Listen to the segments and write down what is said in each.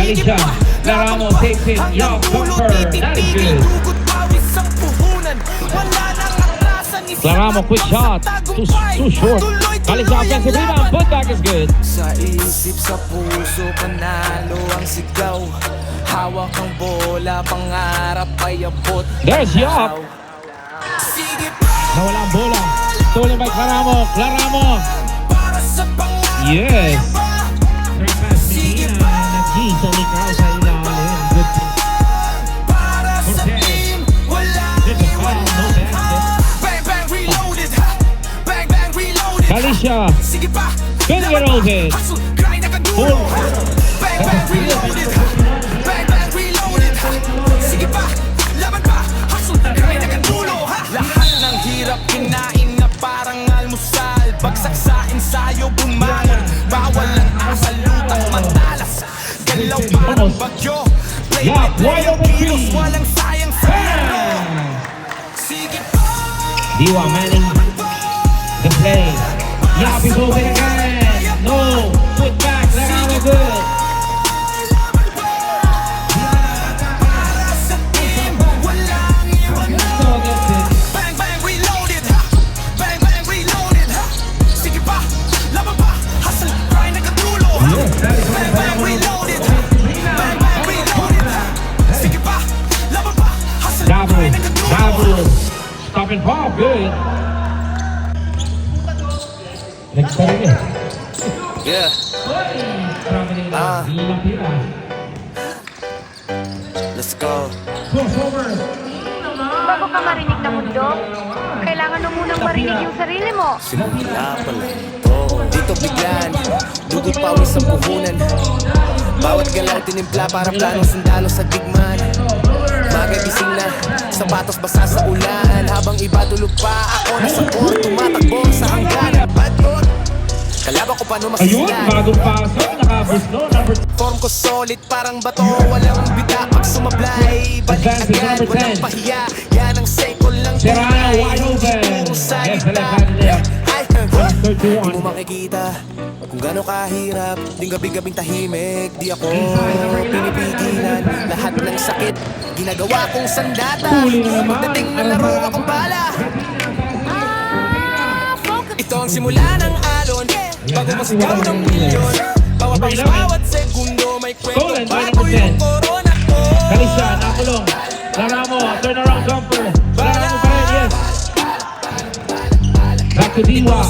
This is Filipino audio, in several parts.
Alicia, Laramo takes it, young bumper, that is good. Laramo, quick shot, too short. Alicia, offensive rebound, putback is good. Sa isip, sa puso, panalo ang sigaw. Hawak ang bola, pangarap ay abot. There's Yop. Nawala ang bola. Stolen by Claramo. Claramo. Yes. Third pass, Medina. Nag-G. Tony Carl sa ilalim. Good. Cortez. There's a foul. No basket. Alicia. Finger rolls it. Full. Lahat ng hirap kinain na parang almusal. Bagsak sa ensayo bumangon. Bawal ang asal, lutang matalas. Galaw parang bagyo. Play with yung kilos, walang sayang sa laro. Sige pa. Diwa manning the play. Yop is open again. No. Put back. Laramo good. Stop and pop, good. Next time again. Yeah. Let's go. Bago ka marinig na mundo, kailangan mo munang marinig yung sarili mo. Simula pala ito. Dito biglan, dugod pawis sa puhunan. Bawat galaw tinimpla para planong sundalo sa digman. Magagising na, sapatos basa sa ulan. Habang iba tulog pa, ako nasa court, tumatakbo sa hangganan. Badbot, kalaban ko paano Ayun, masisilan. bagong pasok, nakabus no, number Form ko solid, parang bato, walang bita. Pag sumablay, balik agad, walang pahiya. Yan ang seko lang Serrano, wide open. Yes, the left hand there. Di mo makikita kung gano'ng kahirap. Ding gabi-gabing tahimik, di ako pinipigilan. Lahat ng sakit, ginagawa kong sandata. Pagdating na laro akong bala. Ito ang simula ng alon, bago masigaw ng milyon. Bawat segundo may kwento, bago yung corona ko. Alicia, nakulong. Laramo, turn around jumper. Laramo pa rin, yes. Back to Diwa.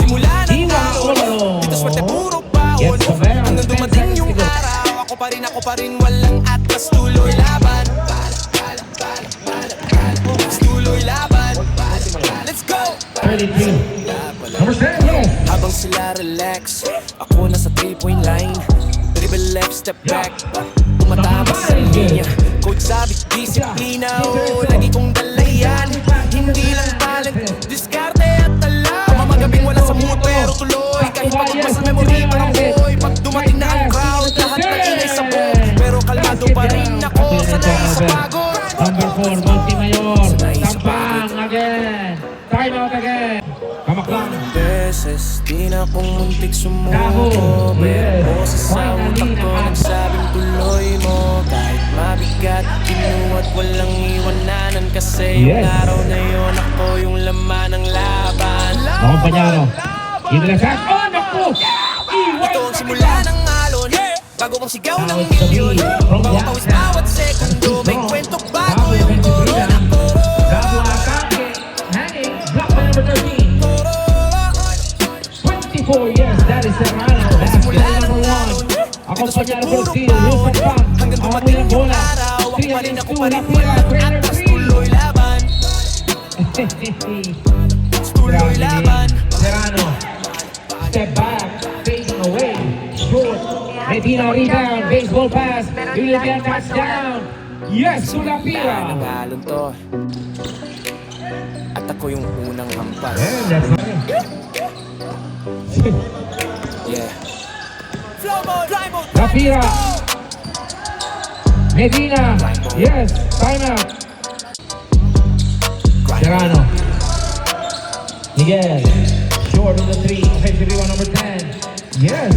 Diwa, all Dito swerte puro baon. Hanggang dumating yung araw, ako pa rin, walang atlas. Tuloy laban. Tuloy laban. Let's go! 33. Number 10, yes. Habang sila relax, ako nasa 3-point line. Dribble left, step back. Tumatama sa linya. Coach sabi, disiplina. Lagi kong dalayan. Hindi lang talent, diskarte at tala. Mamagabing wala sa mood pero tuloy. Kahit pagpapasa sa memory parang boy. Pag dumating na ang crowd, lahat na inay sa buo. Pero kalmado pa rin ako, sanay sa pagod. Number 4, Montemayor. Tampang again. Time out again. Kamaklang. Beses, di na akong muntik sumuko. Pero boses sa utak ko nagsabing tuloy mo. Kahit mabigat, kinuwa't walang iwananan. Kasi yung araw na yun, ako yung laman ng laban. Kompanyero. Inilasak. Oh, naku! Ito ang simula ng alon, bago ang sigaw ng milyon. Bawat pawis, bawat segundo, may kwento bago yung corona ko. Bravo atake. Hanging. Block by number 13. 24, yes, that is Serrano. That's play number 1. Acompañado por Steel, Wilson Pang. Hanggang Amoy dumating ng yung bola. araw, ako pa rin, 3-2, walang Lapira, atlas. 3-3. Tuloy laban, tuloy laban. Serrano. Step back, fading away. Short. Medina rebound, baseball pass. Julian touchdown. Yes, Sulapira. Nangalon to. At ako yung unang hampas. That's right. Yeah. Lapira. Medina. Yes, timeout. Serrano. Miguel. Short on the 3. Offensive rebound number 10. Yes.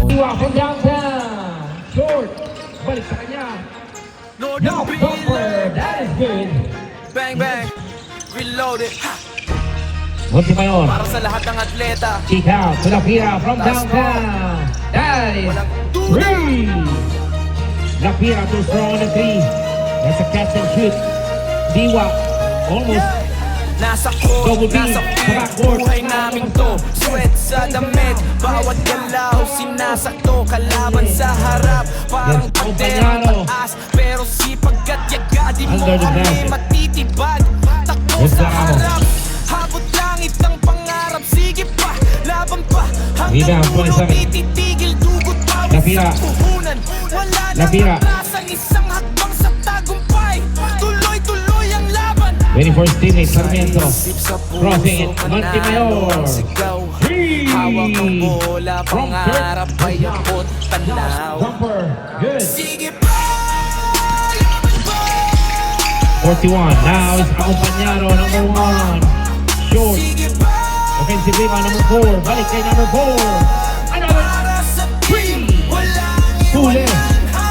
Diwa from downtown. Short. Balik sa kanya. Northern No, bumper. That is good. Bang bang, reloaded. Montemayor. Para sa lahat ng atleta. Kick out to Lapira from downtown. That is three. Lapira too strong on the three. That's a catch and shoot. Diwa almost. Nasa court, Double team, nasa sa field, backcourt. buhay namin to. Sweat sa damit, bawat galaw sinasakto. Kalaban sa harap, parang Yes, paderang Compañero. taas. Pero sipag at yaga, di mo Under the kami basket. matitibag. Takbo Yes, sa Ramos. harap, habot langit ng pangarap. Sige pa, laban pa, hanggang Rebound, dulo 27. tititigil. Dugot bawat Lapira. sa puhunan. Wala nang Lapira. atrasan, isang hakbang sa tagumpay. Tuloy-tuloy ang laban. Waiting for his teammate Sarmiento. Crossing it. Montemayor. Three. Hawak ang bola, From pangarap ay abot tanaw. Bumper. Good. Sige pa, laban pa. 41. Now it's Acompañado, number 1. Short. Sige pa, Offensive rebound, number 4. Balik kay number 4. Another para sa team, walang Huli. iwanan.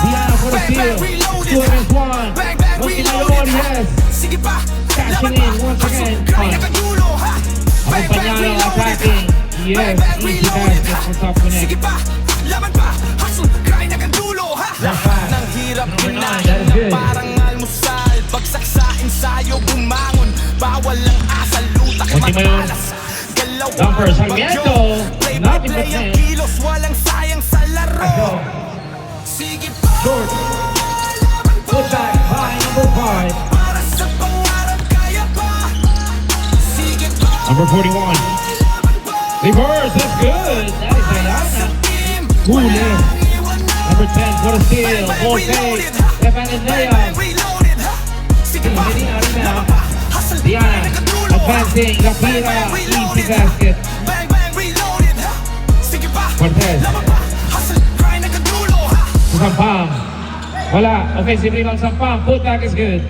Diana for the Bang, steal. bang, reloaded. 2 against 1. Bang, bang, Montemayor, reloaded. yes. Sige pa, Cashing laban in pa. once again. Kaya nakadulo, ha? Bang, bang, Acompañado reloaded. attacking. Yes, Bang, bang, easy reloaded. basket from top connect. Sige pa, laban pa. Hustle, kaya nakadulo, ha? Nang hirap Number 9, kinain that is na good. parang almusal. Bagsak sa ensayo, bumangon. Bawal ang asal, lutak Montemayor. matalas. Galaw Jumper, ang Sarmiento. bagyo. Play by Nothing but play ang net. kilos, walang sayang sa laro. Sige pa, Short. laban pa. Put back by number 5. Para sa pangarap, kaya pa. Sige pa, Number 41. laban pa. Reverse, that's good. That is Ayana. Team, Huli. walang iwanan. Number 10 for the steal. Ball fake. Stefan and layup. Reloaded, ha? Sige pa, Hitting out of laban now. pa. Hustle, Diana kaya nakadulo, ha? advancing. Lapira, easy basket. Bang, bang, reloaded, ha? Sige pa, Cortez. laban pa. Hustle, kaya nakadulo, ha? Sampam. Wala. Offensive rebound Sampam. Put back is good.